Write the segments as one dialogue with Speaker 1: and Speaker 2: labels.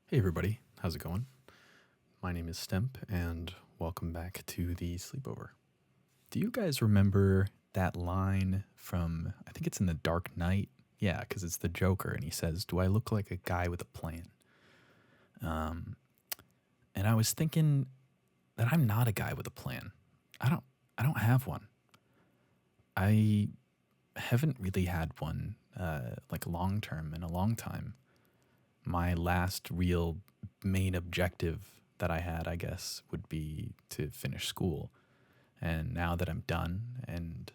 Speaker 1: Hey everybody, how's it going? My name is Stemp and welcome back to the sleepover. Do you guys remember that line from, I think it's in The Dark Knight? Yeah, because it's the Joker and he says, "Do I look like a guy with a plan?" And I was thinking that I'm not a guy with a plan. I don't I don't have one. I haven't really had one like long term in a long time. My last real main objective that I had, I guess, would be to finish school. And now that I'm done, and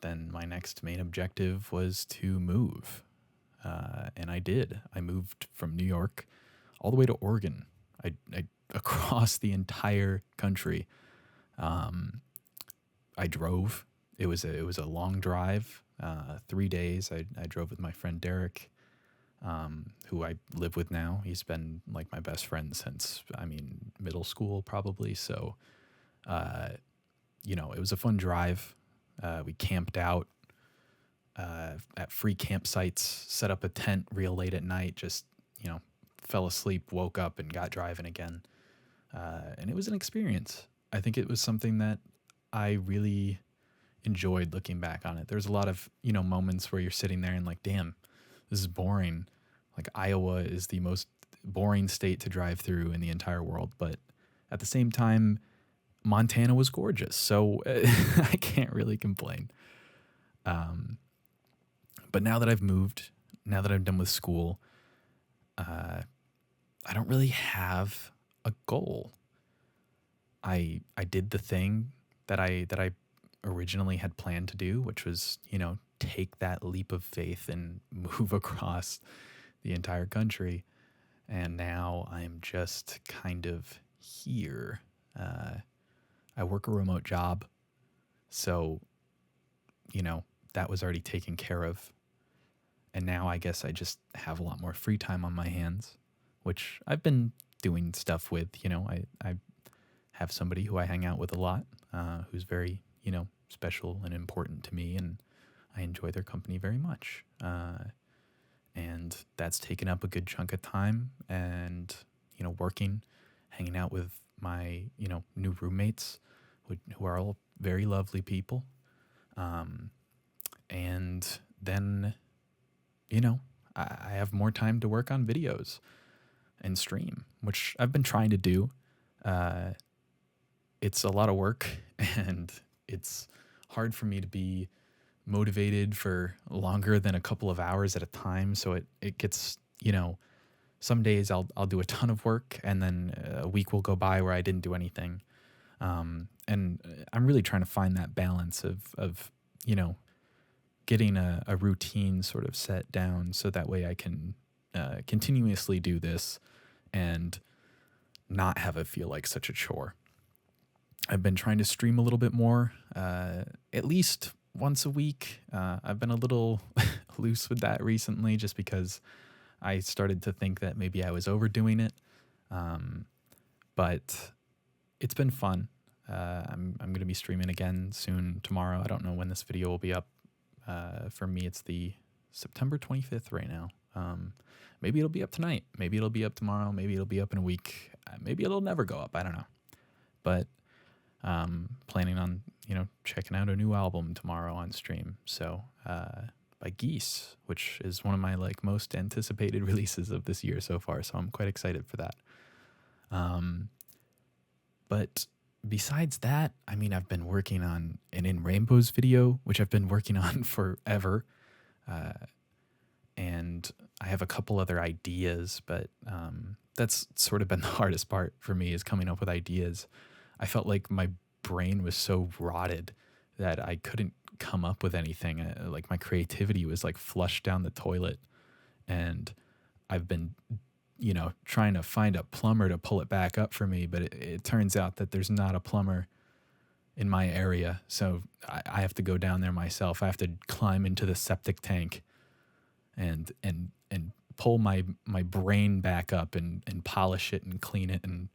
Speaker 1: then my next main objective was to move. And I did. I moved from New York all the way to Oregon. I across the entire country. I drove. It was a long drive. 3 days. I drove with my friend Derek, who I live with now. He's been like my best friend since, middle school probably. So, it was a fun drive. We camped out at free campsites, set up a tent real late at night, just, fell asleep, woke up, and got driving again. And it was an experience. I think it was something that I really enjoyed looking back on it. There's a lot of, moments where you're sitting there and like, damn, this is boring. Like Iowa is the most boring state to drive through in the entire world, but at the same time, Montana was gorgeous, so I can't really complain. But now that I've moved, now that I'm done with school, I don't really have a goal. I did the thing that I originally had planned to do, which was take that leap of faith and move across the entire country, and now I'm just kind of here. I work a remote job, so that was already taken care of, and now I guess I just have a lot more free time on my hands, which I've been doing stuff with. I have somebody who I hang out with a lot, who's very special and important to me, and I enjoy their company very much. And that's taken up a good chunk of time, and working, hanging out with my new roommates, who are all very lovely people. And then I have more time to work on videos and stream, which I've been trying to do. It's a lot of work and it's hard for me to be motivated for longer than a couple of hours at a time. So it gets, some days I'll do a ton of work and then a week will go by where I didn't do anything. And I'm really trying to find that balance of getting a routine sort of set down so that way I can continuously do this and not have it feel like such a chore. I've been trying to stream a little bit more, at least once a week. I've been a little loose with that recently just because I started to think that maybe I was overdoing it. But it's been fun. I'm going to be streaming again soon tomorrow. I don't know when this video will be up. For me, it's the September 25th right now. Maybe it'll be up tonight. Maybe it'll be up tomorrow. Maybe it'll be up in a week. Maybe it'll never go up. I don't know. But planning on, checking out a new album tomorrow on stream. So by Geese, which is one of my most anticipated releases of this year so far. So I'm quite excited for that. But besides that, I've been working on an In Rainbows video, which I've been working on forever. And I have a couple other ideas, but that's sort of been the hardest part for me, is coming up with ideas. I felt like my brain was so rotted that I couldn't come up with anything. Like my creativity was flushed down the toilet, and I've been trying to find a plumber to pull it back up for me, but it turns out that there's not a plumber in my area. So I have to go down there myself. I have to climb into the septic tank and pull my brain back up and polish it and clean it and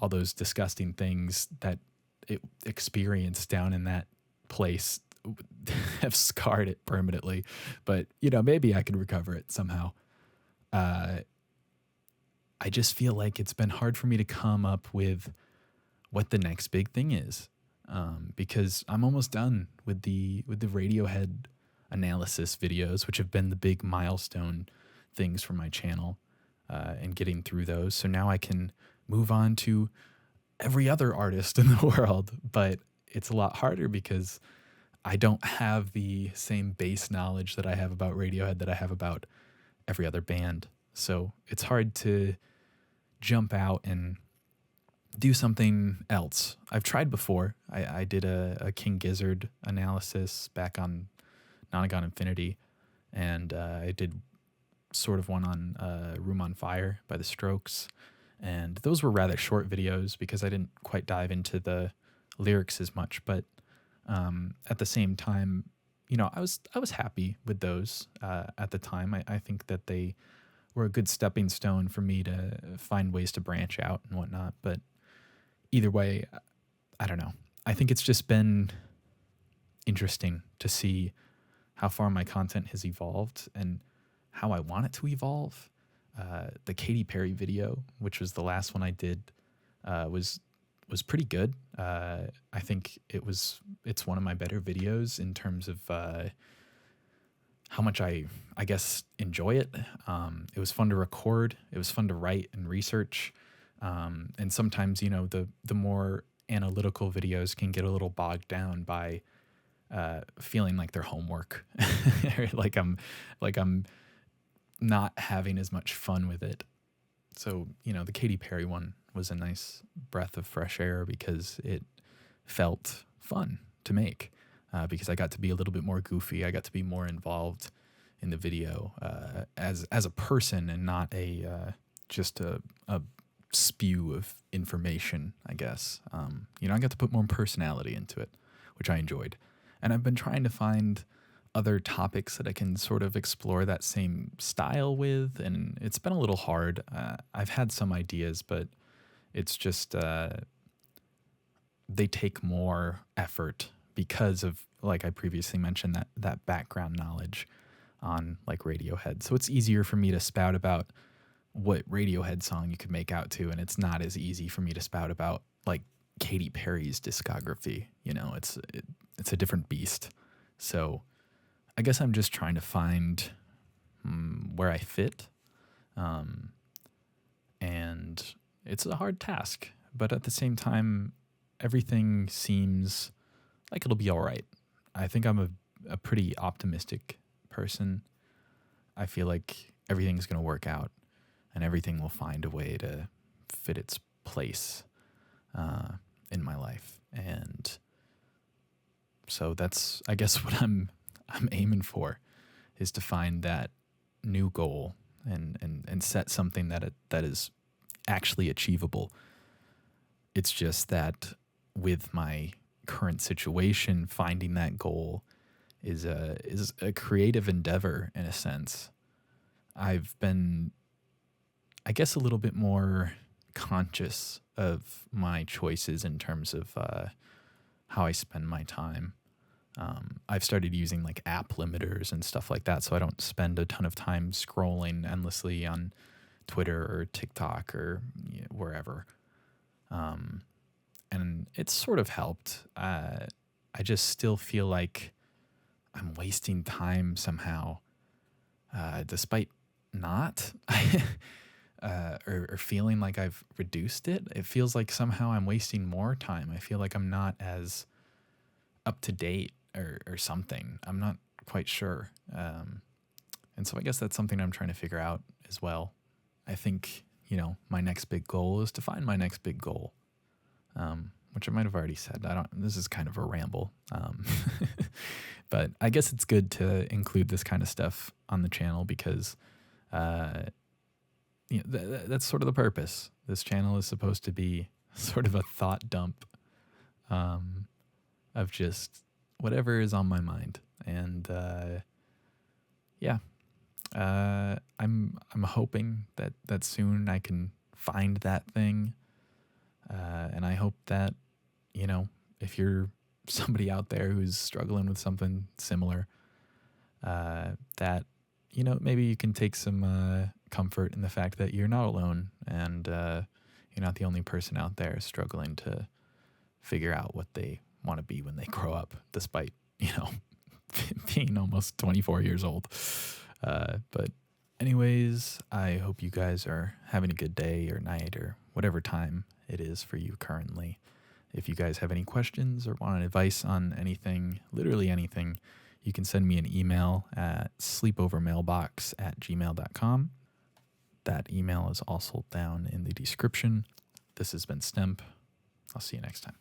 Speaker 1: all those disgusting things that it experienced down in that place have scarred it permanently. But, maybe I could recover it somehow. I just feel like it's been hard for me to come up with what the next big thing is, because I'm almost done with the Radiohead analysis videos, which have been the big milestone things for my channel, and getting through those. So now I can move on to every other artist in the world, but it's a lot harder because I don't have the same base knowledge that I have about Radiohead that I have about every other band. So it's hard to jump out and do something else. I've tried before. I did a King Gizzard analysis back on Nonagon Infinity, and I did sort of one on Room on Fire by The Strokes. And those were rather short videos because I didn't quite dive into the lyrics as much. But at the same time, I was happy with those at the time. I think that they were a good stepping stone for me to find ways to branch out and whatnot. But either way, I don't know. I think it's just been interesting to see how far my content has evolved and how I want it to evolve. The Katy Perry video, which was the last one I did, was pretty good. I think it's one of my better videos in terms of how much I guess enjoy it. It was fun to record. It was fun to write and research. And sometimes, the more analytical videos can get a little bogged down by feeling like they're homework, like I'm not having as much fun with it. So, the Katy Perry one was a nice breath of fresh air because it felt fun to make, because I got to be a little bit more goofy. I got to be more involved in the video as a person and not just a spew of information, I guess. I got to put more personality into it, which I enjoyed. And I've been trying to find other topics that I can sort of explore that same style with, and it's been a little hard. I've had some ideas, but it's just they take more effort because of, like I previously mentioned, that background knowledge on like Radiohead. So it's easier for me to spout about what Radiohead song you could make out to, and it's not as easy for me to spout about like Katy Perry's discography. It's a different beast. So I guess I'm just trying to find where I fit, and it's a hard task. But at the same time, everything seems like it'll be all right. I think I'm a pretty optimistic person. I feel like everything's going to work out, and everything will find a way to fit its place in my life. And so that's, I guess, what I'm aiming for, is to find that new goal and set something that is actually achievable. It's just that with my current situation, finding that goal is a creative endeavor in a sense. I've been, I guess, a little bit more conscious of my choices in terms of how I spend my time. I've started using like app limiters and stuff like that, so I don't spend a ton of time scrolling endlessly on Twitter or TikTok or wherever. And it's sort of helped. I just still feel like I'm wasting time somehow, despite not, or feeling like I've reduced it. It feels like somehow I'm wasting more time. I feel like I'm not as up to date or something. I'm not quite sure. And so I guess that's something I'm trying to figure out as well. I think, my next big goal is to find my next big goal, which I might have already said. This is kind of a ramble. But I guess it's good to include this kind of stuff on the channel because, that's sort of the purpose. This channel is supposed to be sort of a thought dump, of just whatever is on my mind. And, I'm hoping that soon I can find that thing. And I hope that, if you're somebody out there who's struggling with something similar, that maybe you can take some comfort in the fact that you're not alone, and you're not the only person out there struggling to figure out what they want to be when they grow up, despite, being almost 24 years old. But anyways, I hope you guys are having a good day or night or whatever time it is for you currently. If you guys have any questions or want advice on anything, literally anything, you can send me an email at sleepovermailbox@gmail.com. That email is also down in the description. This has been Stemp. I'll see you next time.